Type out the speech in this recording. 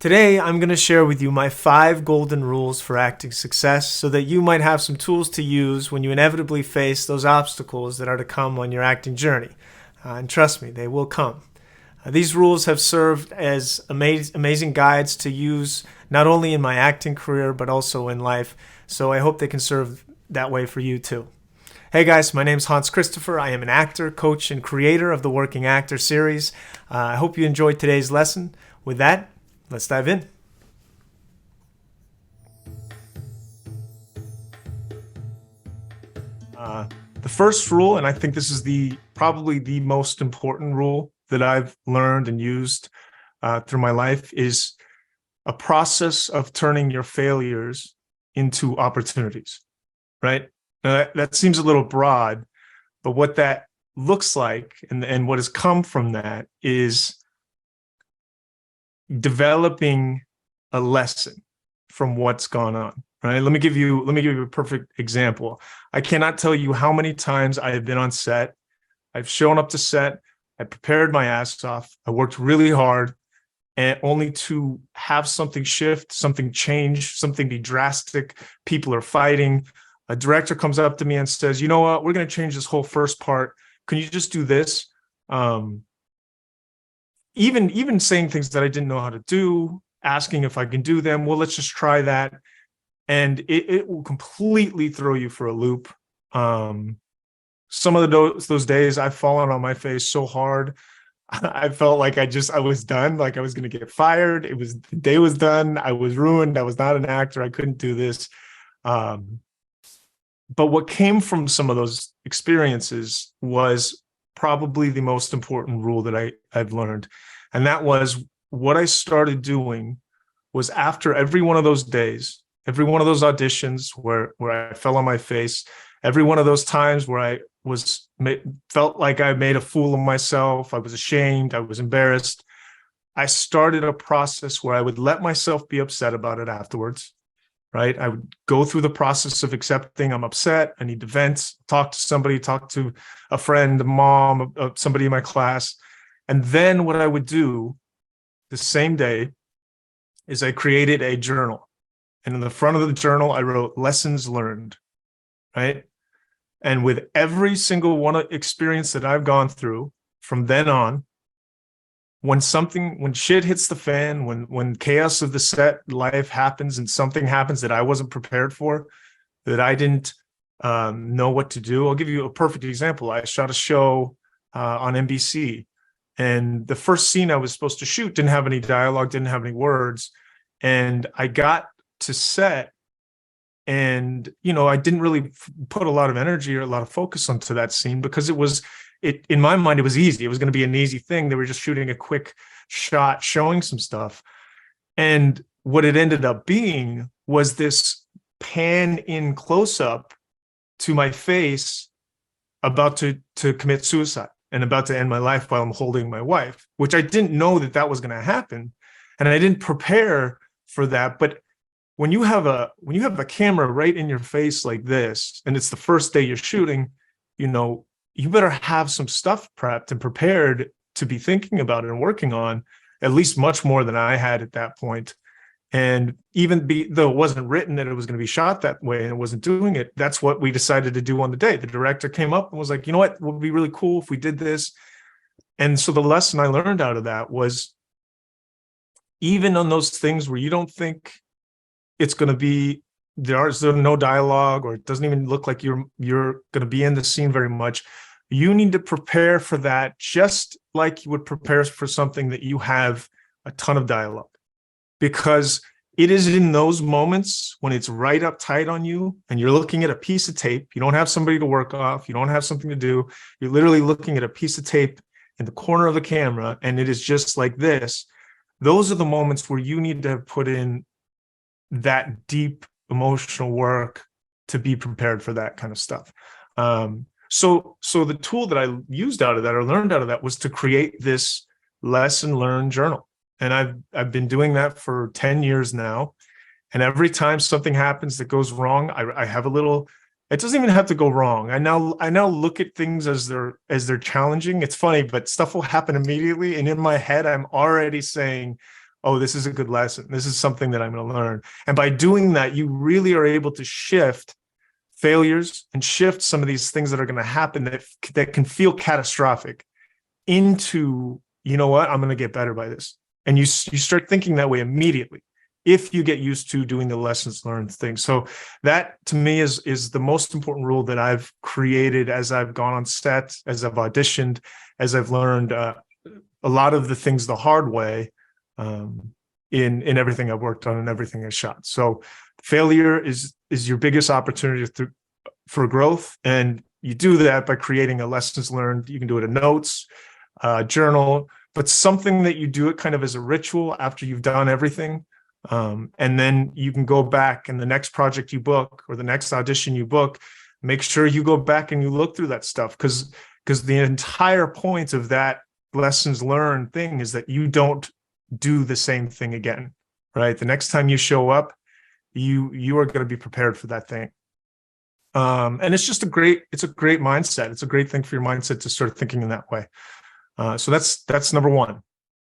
Today, I'm going to share with you my 5 golden rules for acting success so that you might have some tools to use when you inevitably face those obstacles that are to come on your acting journey. And trust me, they will come. These rules have served as amazing guides to use not only in my acting career but also in life, so I hope they can serve that way for you too. Hey guys, my name is Hans Christopher. I am an actor, coach, and creator of the Working Actor series. I hope you enjoyed today's lesson. With that, let's dive in. The first rule, and I think this is probably the most important rule that I've learned and used through my life, is a process of turning your failures into opportunities, right? Now, that seems a little broad, but what that looks like and what has come from that is developing a lesson from what's gone on, right? Let me give you a perfect example. I cannot tell you how many times I have been on set. I've shown up to set, I prepared my ass off, I worked really hard, and only to have something shift, something change, something be drastic. People are fighting. A director comes up to me and says, "You know what? We're going to change this whole first part. Can you just do this?" Even saying things that I didn't know how to do, asking if I can do them. Well, let's just try that. And it will completely throw you for a loop. Some of those days I've fallen on my face so hard. I felt like I was done, like I was going to get fired. The day was done. I was ruined. I was not an actor. I couldn't do this. But what came from some of those experiences was probably the most important rule that I've learned. And that was, what I started doing was, after every one of those days, every one of those auditions where I fell on my face, every one of those times where I felt like I made a fool of myself, I was ashamed, I was embarrassed, I started a process where I would let myself be upset about it afterwards. Right? I would go through the process of accepting I'm upset, I need to vent, talk to somebody, talk to a friend, a mom, somebody in my class. And then what I would do the same day is I created a journal. And in the front of the journal, I wrote lessons learned, right? And with every single one experience that I've gone through from then on, when shit hits the fan, when chaos of the set life happens and something happens that I wasn't prepared for, that I didn't know what to do. I'll give you a perfect example. I shot a show on NBC, and the first scene I was supposed to shoot didn't have any dialogue, didn't have any words. And I got to set, and, I didn't really put a lot of energy or a lot of focus onto that scene because in my mind, it was easy. It was going to be an easy thing. They were just shooting a quick shot, showing some stuff. And what it ended up being was this pan in close up to my face, about to commit suicide and about to end my life while I'm holding my wife, which I didn't know that was going to happen. And I didn't prepare for that. But when you have a camera right in your face like this, and it's the first day you're shooting, you better have some stuff prepped and prepared to be thinking about it and working on, at least much more than I had at that point. And though it wasn't written that it was going to be shot that way and it wasn't doing it, that's what we decided to do on the day. The director came up and was like, "You know what, it would be really cool if we did this." And so the lesson I learned out of that was, even on those things where you don't think it's going to be, there's no dialogue, or it doesn't even look like you're going to be in the scene very much, you need to prepare for that just like you would prepare for something that you have a ton of dialogue. Because it is in those moments when it's right up tight on you and you're looking at a piece of tape, you don't have somebody to work off, you don't have something to do, you're literally looking at a piece of tape in the corner of the camera, and it is just like this. Those are the moments where you need to put in that deep emotional work to be prepared for that kind of stuff. So the tool that I used out of that, or learned out of that, was to create this lesson learned journal. And I've been doing that for 10 years now. And every time something happens that goes wrong, I have a little, it doesn't even have to go wrong. I now look at things as they're challenging. It's funny, but stuff will happen immediately. And in my head, I'm already saying, oh, this is a good lesson. This is something that I'm going to learn. And by doing that, you really are able to shift failures and shift some of these things that are going to happen that can feel catastrophic into, you know what, I'm going to get better by this. And you start thinking that way immediately if you get used to doing the lessons learned thing. So that to me is the most important rule that I've created as I've gone on set, as I've auditioned, as I've learned a lot of the things the hard way in everything I've worked on and everything I've shot. So failure is your biggest opportunity for growth. And you do that by creating a lessons learned. You can do it in notes, journal, but something that you do it kind of as a ritual after you've done everything. And then you can go back and the next project you book or the next audition you book, make sure you go back and you look through that stuff, because the entire point of that lessons learned thing is that you don't do the same thing again, right? The next time you show up, you are going to be prepared for that thing. And it's a great mindset. It's a great thing for your mindset to start thinking in that way. So that's number one.